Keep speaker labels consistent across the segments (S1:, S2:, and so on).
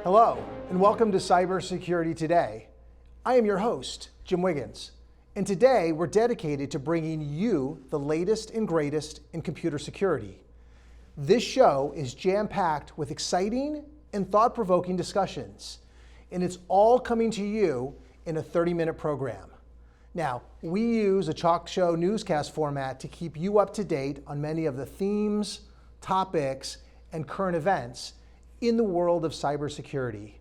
S1: Hello, and welcome to Cybersecurity Today. I am your host, Jim Wiggins, and today we're dedicated to bringing you the latest and greatest in computer security. This show is jam-packed with exciting and thought-provoking discussions, and it's all coming to you in a 30-minute program. Now, we use a talk show newscast format to keep you up to date on many of the themes, topics, and current events in the world of cybersecurity.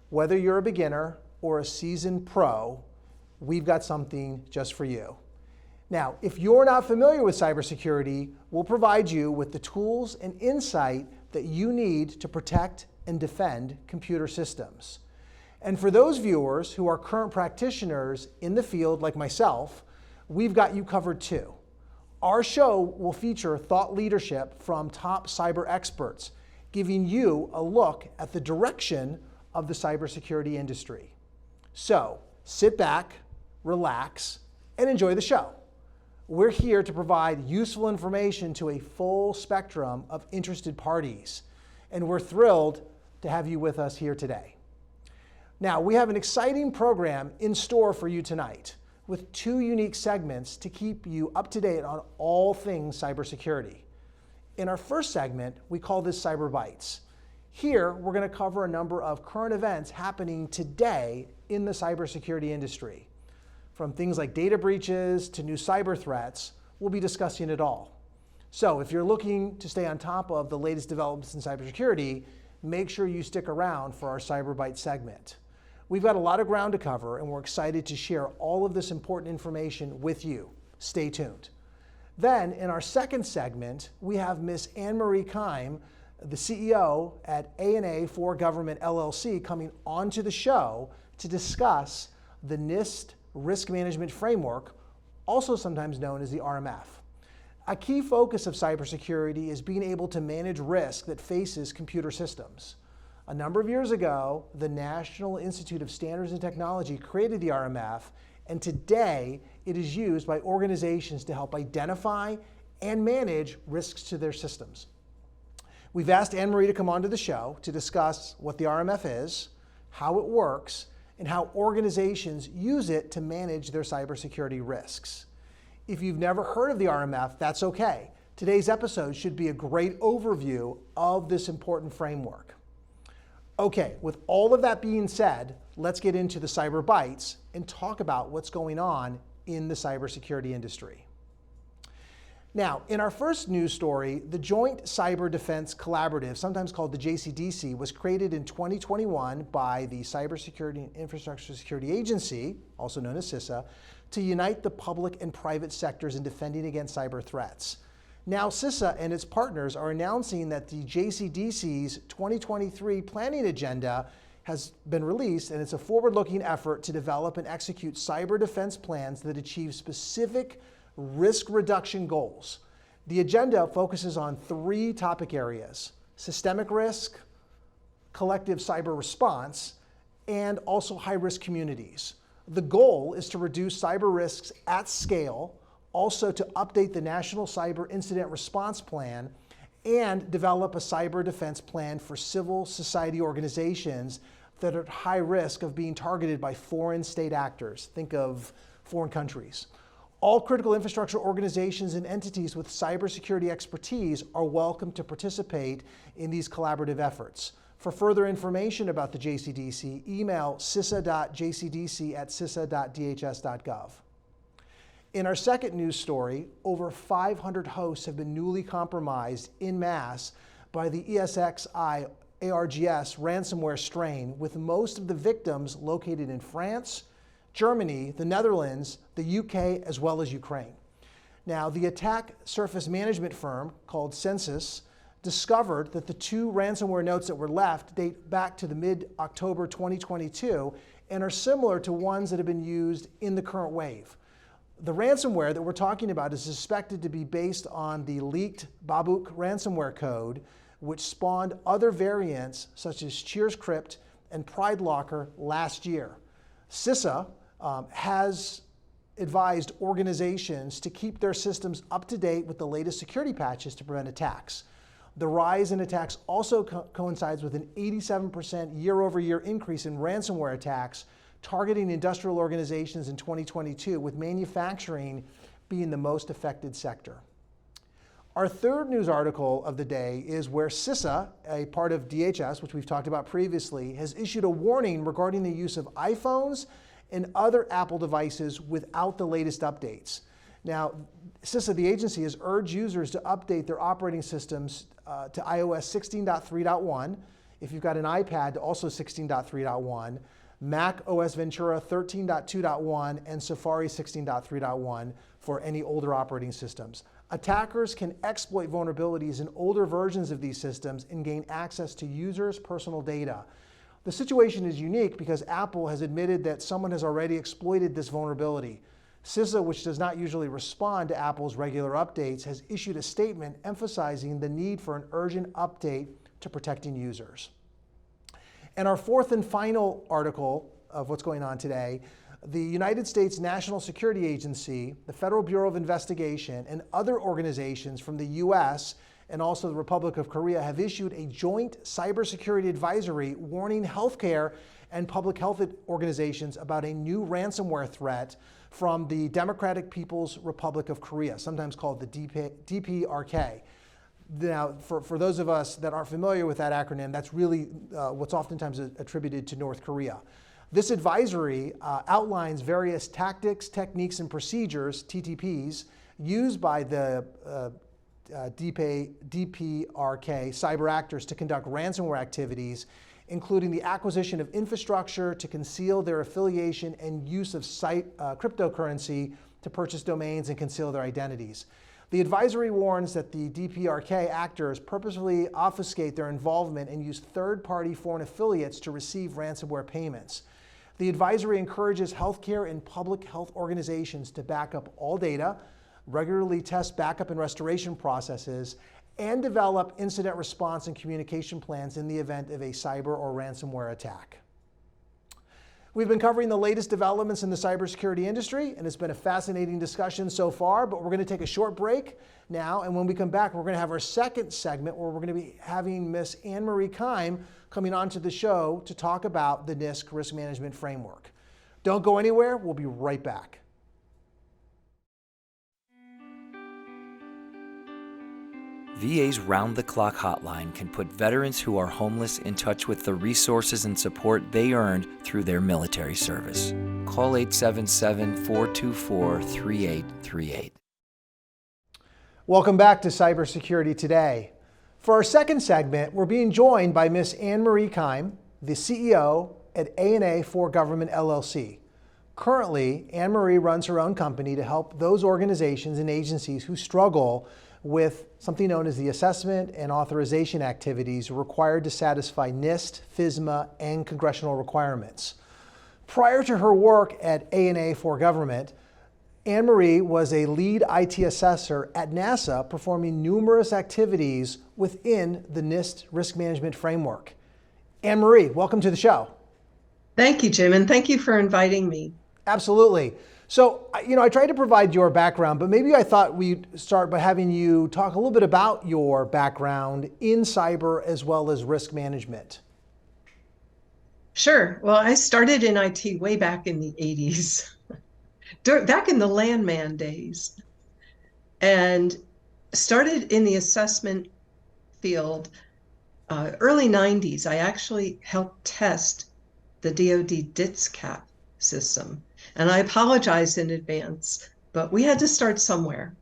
S1: Whether you're a beginner or a seasoned pro, we've got something just for you. Now, if you're not familiar with cybersecurity, we'll provide you with the tools and insight that you need to protect and defend computer systems. And for those viewers who are current practitioners in the field like myself, we've got you covered too. Our show will feature thought leadership from top cyber experts, giving you a look at the direction of the cybersecurity industry. So sit back, relax, and enjoy the show. We're here to provide useful information to a full spectrum of interested parties, and we're thrilled to have you with us here today. Now, we have an exciting program in store for you tonight with two unique segments to keep you up to date on all things cybersecurity. In our first segment, we call this Cyber Bites. Here, we're going to cover a number of current events happening today in the cybersecurity industry. From things like data breaches to new cyber threats, we'll be discussing it all. So if you're looking to stay on top of the latest developments in cybersecurity, make sure you stick around for our Cyber Bite segment. We've got a lot of ground to cover, and we're excited to share all of this important information with you. Stay tuned. Then, in our second segment, we have Ms. Marie Keim, the CEO at A&A for Government LLC, coming onto the show to discuss the NIST Risk Management Framework, also sometimes known as the RMF. A key focus of cybersecurity is being able to manage risk that faces computer systems. A number of years ago, the National Institute of Standards and Technology created the RMF, and today it is used by organizations to help identify and manage risks to their systems. We've asked Marie to come onto the show to discuss what the RMF is, how it works, and how organizations use it to manage their cybersecurity risks. If you've never heard of the RMF, that's okay. Today's episode should be a great overview of this important framework. Okay, with all of that being said, let's get into the Cyber Bites and talk about what's going on in the cybersecurity industry. Now, in our first news story, the Joint Cyber Defense Collaborative, sometimes called the JCDC, was created in 2021 by the Cybersecurity and Infrastructure Security Agency, also known as CISA, to unite the public and private sectors in defending against cyber threats. Now, CISA and its partners are announcing that the JCDC's 2023 planning agenda has been released, and it's a forward-looking effort to develop and execute cyber defense plans that achieve specific risk reduction goals. The agenda focuses on three topic areas: systemic risk, collective cyber response, and also high-risk communities. The goal is to reduce cyber risks at scale, also to update the National Cyber Incident Response Plan, and develop a cyber defense plan for civil society organizations that are at high risk of being targeted by foreign state actors. Think of foreign countries. All critical infrastructure organizations and entities with cybersecurity expertise are welcome to participate in these collaborative efforts. For further information about the JCDC, email cisa.jcdc@cisa.dhs.gov. In our second news story, over 500 hosts have been newly compromised en masse by the ESXi ARGS ransomware strain, with most of the victims located in France, Germany, the Netherlands, the UK, as well as Ukraine. Now, the attack surface management firm called Census discovered that the two ransomware notes that were left date back to the mid-October 2022 and are similar to ones that have been used in the current wave. The ransomware that we're talking about is suspected to be based on the leaked Babuk ransomware code, which spawned other variants such as CheersCrypt and PrideLocker last year. CISA has advised organizations to keep their systems up to date with the latest security patches to prevent attacks. The rise in attacks also coincides with an 87% year-over-year increase in ransomware attacks targeting industrial organizations in 2022, with manufacturing being the most affected sector. Our third news article of the day is where CISA, a part of DHS, which we've talked about previously, has issued a warning regarding the use of iPhones and other Apple devices without the latest updates. Now, CISA, the agency, has urged users to update their operating systems to iOS 16.3.1. If you've got an iPad, to also 16.3.1, Mac OS Ventura 13.2.1, and Safari 16.3.1 for any older operating systems. Attackers can exploit vulnerabilities in older versions of these systems and gain access to users' personal data. The situation is unique because Apple has admitted that someone has already exploited this vulnerability. CISA, which does not usually respond to Apple's regular updates, has issued a statement emphasizing the need for an urgent update to protecting users. And our fourth and final article of what's going on today, the United States National Security Agency, the Federal Bureau of Investigation, and other organizations from the US and also the Republic of Korea have issued a joint cybersecurity advisory warning healthcare and public health organizations about a new ransomware threat from the Democratic People's Republic of Korea, sometimes called the DPRK. Now, for those of us that aren't familiar with that acronym, that's really what's oftentimes attributed to North Korea. This advisory outlines various tactics, techniques, and procedures, TTPs, used by the DPRK cyber actors to conduct ransomware activities, including the acquisition of infrastructure to conceal their affiliation and use of cryptocurrency to purchase domains and conceal their identities. The advisory warns that the DPRK actors purposefully obfuscate their involvement and use third-party foreign affiliates to receive ransomware payments. The advisory encourages healthcare and public health organizations to back up all data, regularly test backup and restoration processes, and develop incident response and communication plans in the event of a cyber or ransomware attack. We've been covering the latest developments in the cybersecurity industry, and it's been a fascinating discussion so far, but we're going to take a short break now, and when we come back, we're going to have our second segment where we're going to be having Miss Marie Keim coming onto the show to talk about the NIST Risk Management Framework. Don't go anywhere. We'll be right back.
S2: VA's round-the-clock hotline can put veterans who are homeless in touch with the resources and support they earned through their military service. Call 877-424-3838.
S1: Welcome back to Cybersecurity Today. For our second segment, we're being joined by Miss Marie Keim, the CEO at ANA for Government LLC. Currently, Marie runs her own company to help those organizations and agencies who struggle with something known as the assessment and authorization activities required to satisfy NIST, FSMA, and congressional requirements. Prior to her work at ANA for Government, Marie was a lead IT assessor at NASA, performing numerous activities within the NIST Risk Management Framework. Marie, welcome to the show.
S3: Thank you, Jim, and thank you for inviting me.
S1: Absolutely. So, I tried to provide your background, but maybe I thought we'd start by having you talk a little bit about your background in cyber as well as risk management.
S3: Sure. Well, I started in IT way back in the 80s, back in the landman days, and started in the assessment field early 90s. I actually helped test the DoD DITSCAP system. And I apologize in advance, but we had to start somewhere.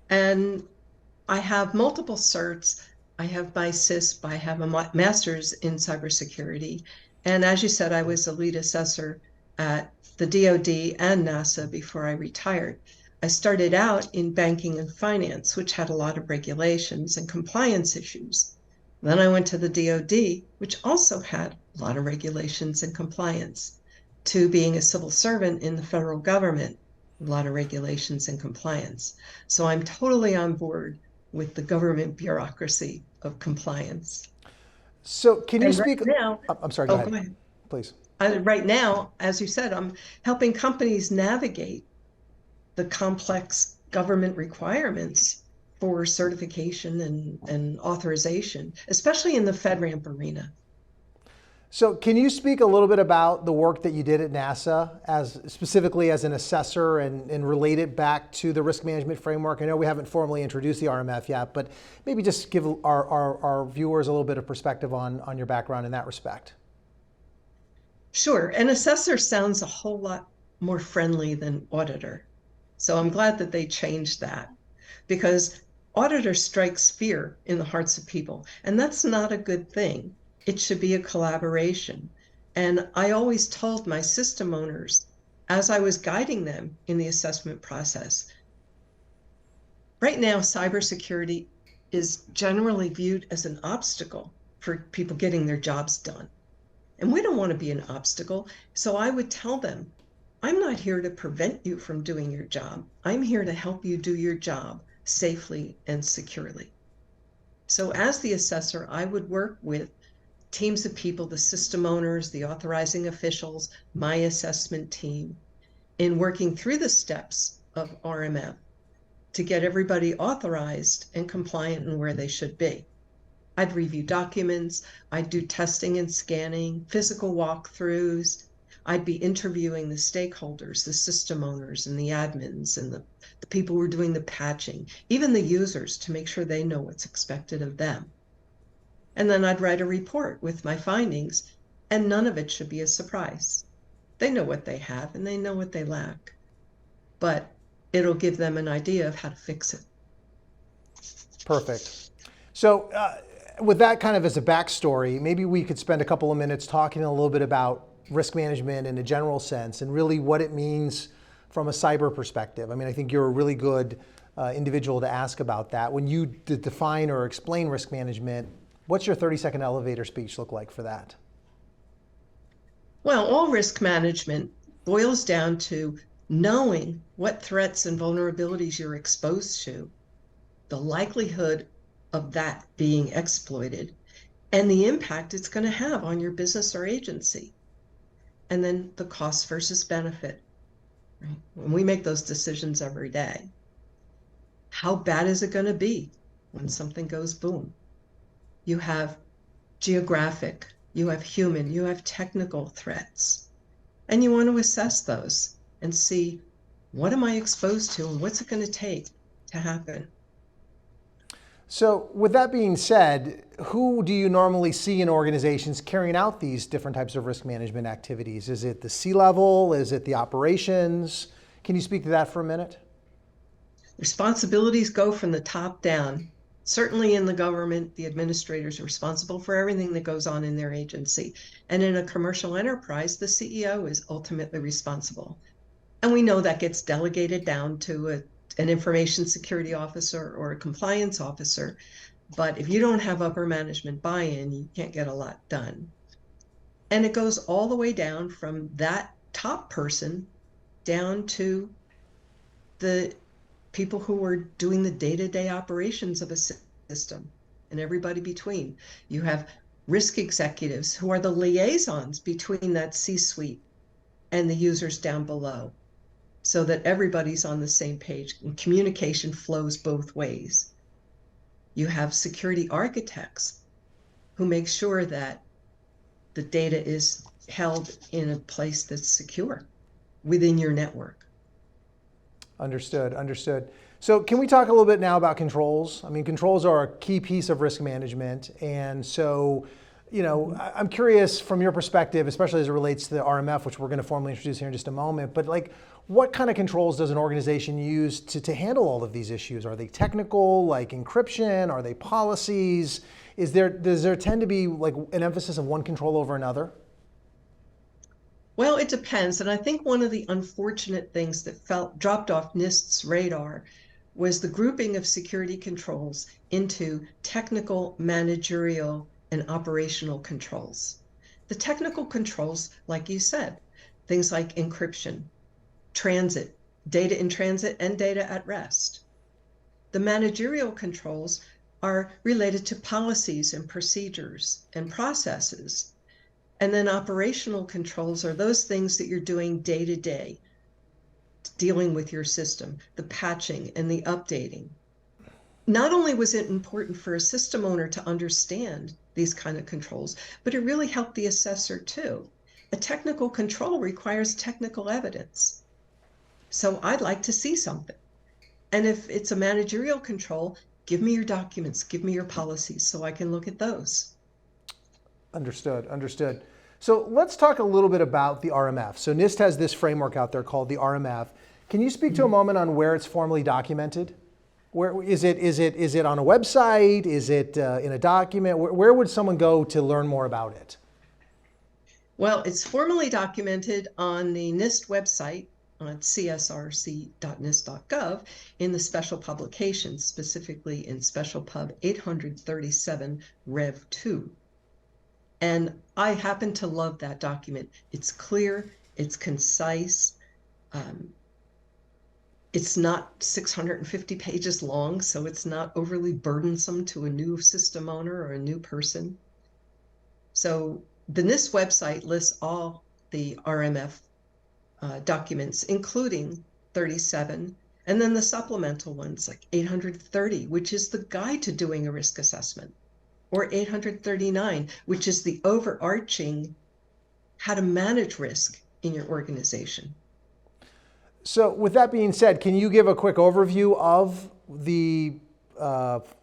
S3: And I have multiple certs. I have my CISP, I have a master's in cybersecurity. And as you said, I was a lead assessor at the DoD and NASA before I retired. I started out in banking and finance, which had a lot of regulations and compliance issues. Then I went to the DoD, which also had a lot of regulations and compliance, to being a civil servant in the federal government, a lot of regulations and compliance. So I'm totally on board with the government bureaucracy of compliance.
S1: So can you
S3: And right
S1: speak?
S3: now,
S1: I'm sorry, go
S3: oh,
S1: ahead,
S3: go ahead.
S1: please.
S3: Right now, as you said, I'm helping companies navigate the complex government requirements for certification and authorization, especially in the FedRAMP arena.
S1: So can you speak a little bit about the work that you did at NASA, as specifically as an assessor, and relate it back to the risk management framework? I know we haven't formally introduced the RMF yet, but maybe just give our viewers a little bit of perspective on your background in that respect.
S3: Sure. An assessor sounds a whole lot more friendly than auditor. So I'm glad that they changed that, because auditor strikes fear in the hearts of people, and that's not a good thing. It should be a collaboration. And I always told my system owners, as I was guiding them in the assessment process, right now, cybersecurity is generally viewed as an obstacle for people getting their jobs done. And we don't want to be an obstacle. So I would tell them, I'm not here to prevent you from doing your job. I'm here to help you do your job safely and securely. So as the assessor, I would work with teams of people, the system owners, the authorizing officials, my assessment team, in working through the steps of RMF to get everybody authorized and compliant in where they should be. I'd review documents, I'd do testing and scanning, physical walkthroughs. I'd be interviewing the stakeholders, the system owners and the admins and the people who are doing the patching, even the users, to make sure they know what's expected of them. And then I'd write a report with my findings, and none of it should be a surprise. They know what they have and they know what they lack, but it'll give them an idea of how to fix it.
S1: Perfect. So with that kind of as a backstory, maybe we could spend a couple of minutes talking a little bit about risk management in a general sense and really what it means from a cyber perspective. I mean, I think you're a really good individual to ask about that. When you define or explain risk management, what's your 30-second elevator speech look like for that?
S3: Well, all risk management boils down to knowing what threats and vulnerabilities you're exposed to, the likelihood of that being exploited, and the impact it's going to have on your business or agency. And then the cost versus benefit. Right? When we make those decisions every day, how bad is it going to be when something goes boom? You have geographic, you have human, you have technical threats. And you want to assess those and see, what am I exposed to and what's it going to take to happen?
S1: So with that being said, who do you normally see in organizations carrying out these different types of risk management activities? Is it the C-level? Is it the operations? Can you speak to that for a minute?
S3: Responsibilities go from the top down. Certainly in the government, the administrators are responsible for everything that goes on in their agency. And in a commercial enterprise, the CEO is ultimately responsible. And we know that gets delegated down to an information security officer or a compliance officer. But if you don't have upper management buy-in, you can't get a lot done. And it goes all the way down from that top person down to the people who are doing the day-to-day operations of a system and everybody between. You have risk executives who are the liaisons between that C-suite and the users down below, so that everybody's on the same page and communication flows both ways. You have security architects who make sure that the data is held in a place that's secure within your network.
S1: Understood, understood. So can we talk a little bit now about controls? I mean, controls are a key piece of risk management. And so, I'm curious from your perspective, especially as it relates to the RMF, which we're going to formally introduce here in just a moment, but what kind of controls does an organization use to handle all of these issues? Are they technical, like encryption? Are they policies? Does there tend to be an emphasis of one control over another?
S3: Well, it depends. And I think one of the unfortunate things that dropped off NIST's radar was the grouping of security controls into technical, managerial, and operational controls. The technical controls, like you said, things like encryption, transit, data in transit and data at rest. The managerial controls are related to policies and procedures and processes. And then operational controls are those things that you're doing day to day, dealing with your system, the patching and the updating. Not only was it important for a system owner to understand these kind of controls, but it really helped the assessor too. A technical control requires technical evidence. So I'd like to see something. And if it's a managerial control, give me your documents, give me your policies so I can look at those.
S1: Understood, understood. So let's talk a little bit about the RMF. So NIST has this framework out there called the RMF. Can you speak to a moment on where it's formally documented? Where is it on a website? Is it in a document? Where would someone go to learn more about it?
S3: Well, it's formally documented on the NIST website on csrc.nist.gov in the special publications, specifically in Special Pub 837 Rev 2. And I happen to love that document. It's clear, it's concise, it's not 650 pages long, so it's not overly burdensome to a new system owner or a new person. So the NIST website lists all the RMF documents, including 37, and then the supplemental ones like 830, which is the guide to doing a risk assessment, or 839, which is the overarching how to manage risk in your organization.
S1: So with that being said, can you give a quick overview of the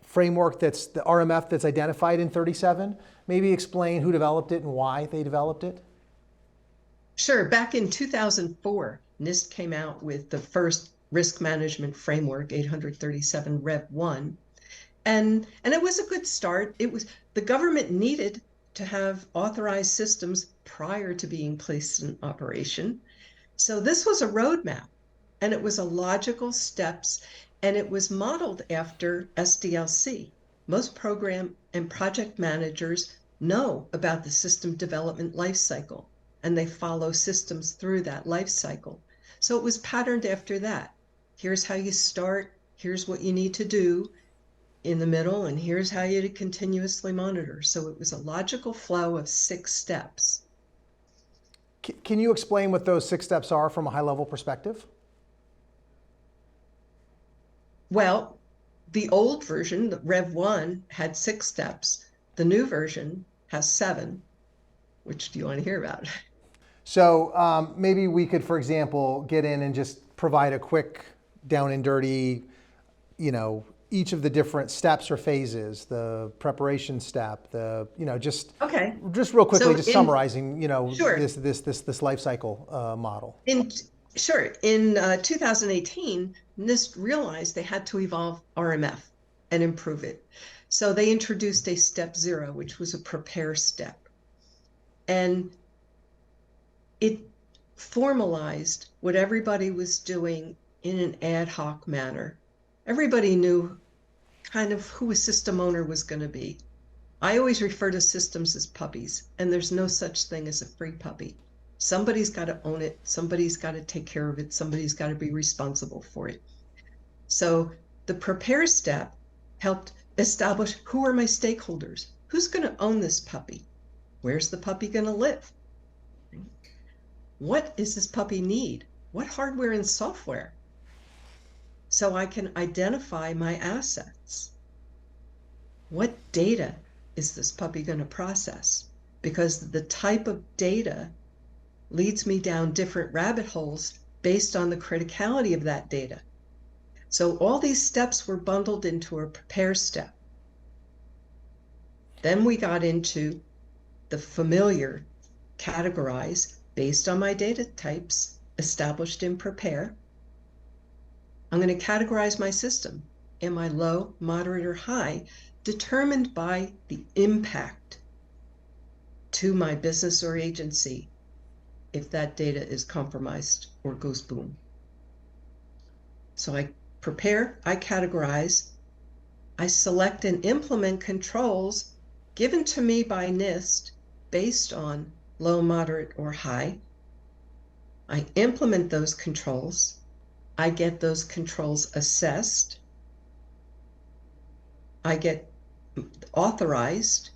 S1: framework that's the RMF that's identified in 37? Maybe explain who developed it and why they developed it?
S3: Sure. Back in 2004, NIST came out with the first Risk Management Framework, 837 Rev 1. And it was a good start. It was the government needed to have authorized systems prior to being placed in operation. So this was a roadmap, and it was a logical steps, and it was modeled after SDLC. Most program and project managers know about the system development lifecycle, and they follow systems through that life cycle. So it was patterned after that. Here's how you start, here's what you need to do in the middle, and here's how you continuously monitor. So it was a logical flow of 6 steps.
S1: Can you explain what those 6 steps are from a high-level perspective?
S3: Well, the old version, the Rev 1, had 6 steps. The new version has 7. Which do you want to hear about?
S1: So maybe we could, for example, get in and just provide a quick down and dirty, each of the different steps or phases, the preparation step, just real quickly, so summarizing,
S3: sure.
S1: this life cycle model.
S3: In 2018, NIST realized they had to evolve RMF and improve it. So they introduced a step 0, which was a prepare step. And it formalized what everybody was doing in an ad hoc manner. Everybody knew kind of who a system owner was going to be. I always refer to systems as puppies, and there's no such thing as a free puppy. Somebody's got to own it. Somebody's got to take care of it. Somebody's got to be responsible for it. So the prepare step helped establish who are my stakeholders. Who's going to own this puppy? Where's the puppy going to live? What does this puppy need? What hardware and software? So I can identify my assets. What data is this puppy going to process? Because the type of data leads me down different rabbit holes based on the criticality of that data. So all these steps were bundled into a prepare step. Then we got into the familiar categorize based on my data types established in prepare. I'm going to categorize my system. Am I low, moderate, or high? Determined by the impact to my business or agency if that data is compromised or goes boom. So I prepare, I categorize, I select and implement controls given to me by NIST based on low, moderate, or high. I implement those controls. I get those controls assessed. I get authorized,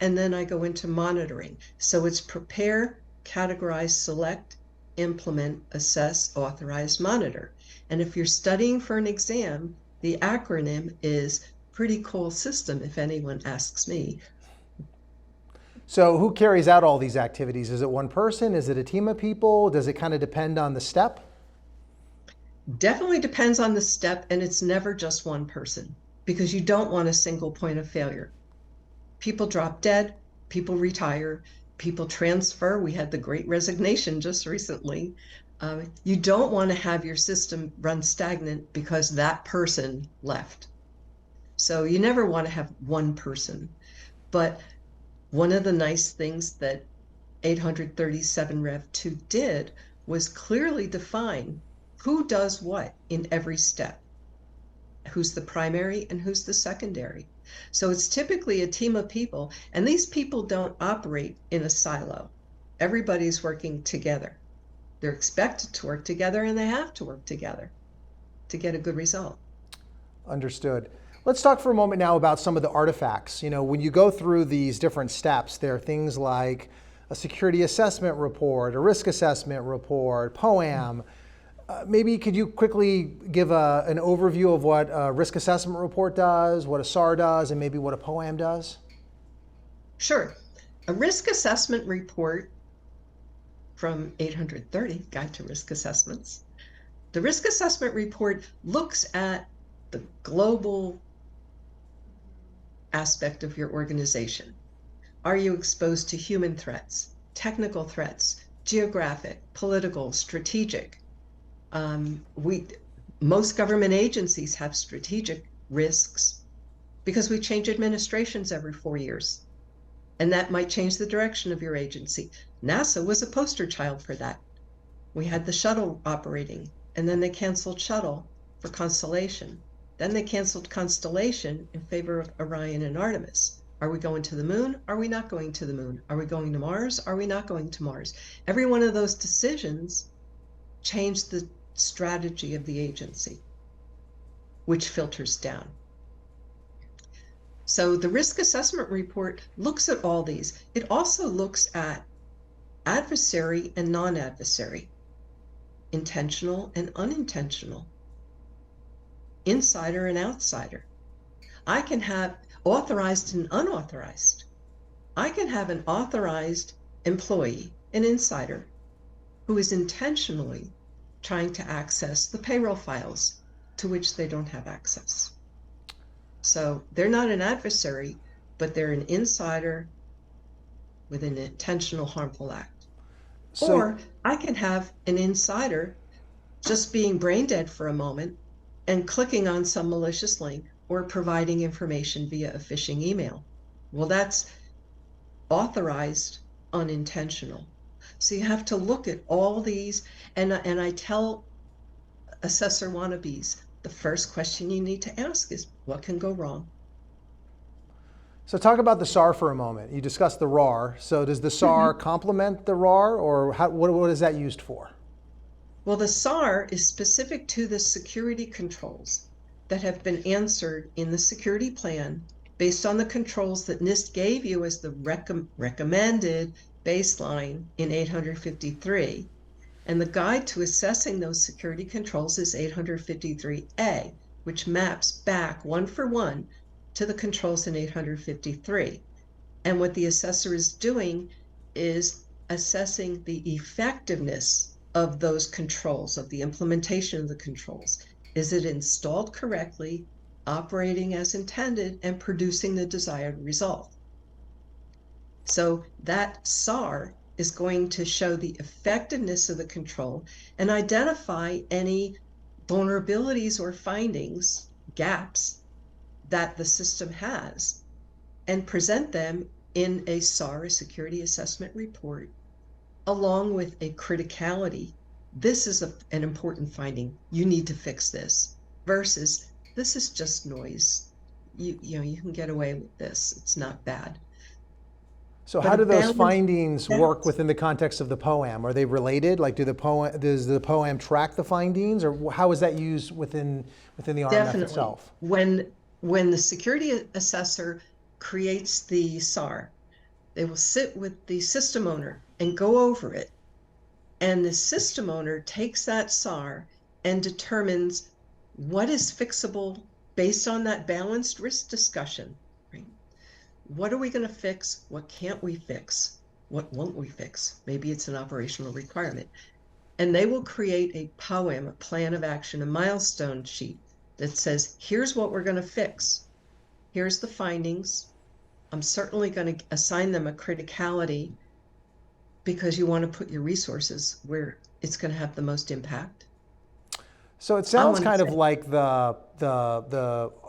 S3: and then I go into monitoring. So it's prepare, categorize, select, implement, assess, authorize, monitor. And if you're studying for an exam, the acronym is pretty cool system, if anyone asks me.
S1: So who carries out all these activities? Is it one person? Is it a team of people? Does it kind of depend on the step?
S3: Definitely depends on the step, and it's never just one person because you don't want a single point of failure. People drop dead, people retire, people transfer. We had the great resignation just recently. You don't want to have your system run stagnant because that person left. So you never want to have one person. But one of the nice things that 837 Rev 2 did was clearly define who does what in every step, who's the primary and who's the secondary. So it's typically a team of people, and these people don't operate in a silo. Everybody's working together. They're expected to work together, and they have to work together to get a good result.
S1: Understood. Let's talk for a moment now about some of the artifacts. You know, when you go through these different steps, there are things like a security assessment report, a risk assessment report, POAM. Maybe could you quickly give an overview of what a risk assessment report does, what a SAR does, and maybe what a POAM does?
S3: Sure. A risk assessment report from 830, Guide to Risk Assessments. The risk assessment report looks at the global aspect of your organization. Are you exposed to human threats, technical threats, geographic, political, strategic? Most government agencies have strategic risks because we change administrations every 4 years. And that might change the direction of your agency. NASA was a poster child for that. We had the shuttle operating, and then they canceled shuttle for Constellation. Then they canceled Constellation in favor of Orion and Artemis. Are we going to the moon? Are we not going to the moon? Are we going to Mars? Are we not going to Mars? Every one of those decisions changed the strategy of the agency, which filters down. So the risk assessment report looks at all these. It also looks at adversary and non-adversary, intentional and unintentional, insider and outsider. I can have authorized and unauthorized. I can have an authorized employee, an insider, who is intentionally trying to access the payroll files to which they don't have access. So they're not an adversary, but they're an insider with an intentional harmful act. Or I can have an insider just being brain dead for a moment and clicking on some malicious link or providing information via a phishing email. Well, that's authorized unintentional. So you have to look at all these, and I tell assessor wannabes, the first question you need to ask is, what can go wrong?
S1: So talk about the SAR for a moment. You discussed the RAR. So does the SAR complement the RAR, or what is that used for?
S3: Well, the SAR is specific to the security controls that have been answered in the security plan based on the controls that NIST gave you as the recommended baseline in 853. And the guide to assessing those security controls is 853A, which maps back one for one to the controls in 853. And what the assessor is doing is assessing the effectiveness of those controls, of the implementation of the controls. Is it installed correctly, operating as intended, and producing the desired result? So that SAR is going to show the effectiveness of the control and identify any vulnerabilities or findings, gaps that the system has, and present them in a SAR, a security assessment report, along with a criticality. This is an important finding. You need to fix this, versus this is just noise. You can get away with this. It's not bad.
S1: So
S3: But
S1: how
S3: a
S1: do those
S3: balanced
S1: findings work
S3: balance.
S1: within the context of the POAM? Are they related? Like, does the POAM track the findings, or how is that used within the RMF
S3: Definitely.
S1: itself?
S3: When the security assessor creates the SAR, they will sit with the system owner and go over it. And the system owner takes that SAR and determines what is fixable based on that balanced risk discussion. Right? What are we going to fix? What can't we fix? What won't we fix? Maybe it's an operational requirement. And they will create a POAM, a plan of action, a milestone sheet that says, here's what we're going to fix. Here's the findings. I'm certainly going to assign them a criticality because you want to put your resources where it's going to have the most impact.
S1: So it sounds kind of like the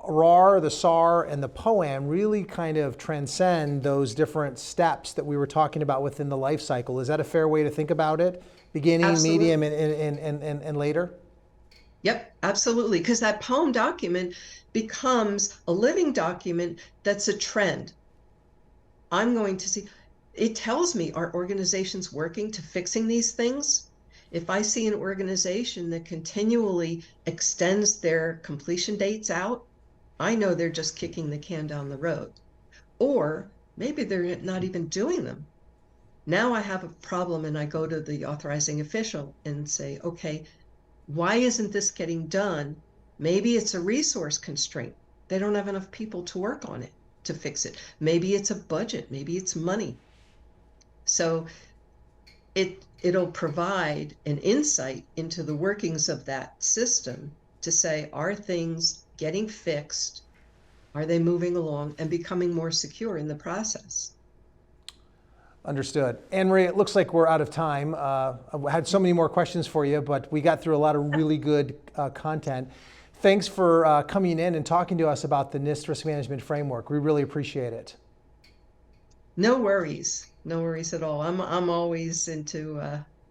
S1: RAR, the SAR, and the POAM really kind of transcend those different steps that we were talking about within the life cycle. Is that a fair way to think about it? Beginning,
S3: Absolutely.
S1: medium, and later?
S3: Yep, absolutely. Because that POAM document becomes a living document that's a trend. I'm going to see, it tells me, are organizations working to fixing these things? If I see an organization that continually extends their completion dates out, I know they're just kicking the can down the road. Or maybe they're not even doing them. Now I have a problem and I go to the authorizing official and say, okay, why isn't this getting done? Maybe it's a resource constraint. They don't have enough people to work on it to fix it. Maybe it's a budget, maybe it's money. So it'll provide an insight into the workings of that system to say, are things getting fixed? Are they moving along and becoming more secure in the process?
S1: Understood. Anne-Marie, it looks like we're out of time. I had so many more questions for you, but we got through a lot of really good content. Thanks for coming in and talking to us about the NIST Risk Management Framework. We really appreciate it.
S3: No worries. No worries at all. I'm always into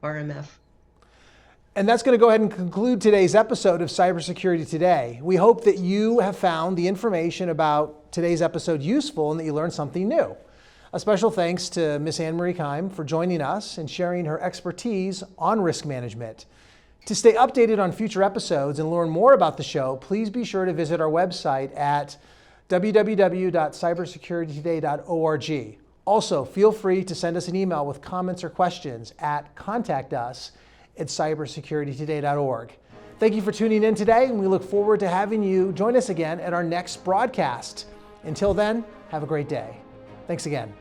S3: RMF.
S1: And that's going to go ahead and conclude today's episode of Cybersecurity Today. We hope that you have found the information about today's episode useful and that you learned something new. A special thanks to Ms. Marie Keim for joining us and sharing her expertise on risk management. To stay updated on future episodes and learn more about the show, please be sure to visit our website at www.cybersecuritytoday.org. Also, feel free to send us an email with comments or questions at contactus@cybersecuritytoday.org. Thank you for tuning in today, and we look forward to having you join us again at our next broadcast. Until then, have a great day. Thanks again.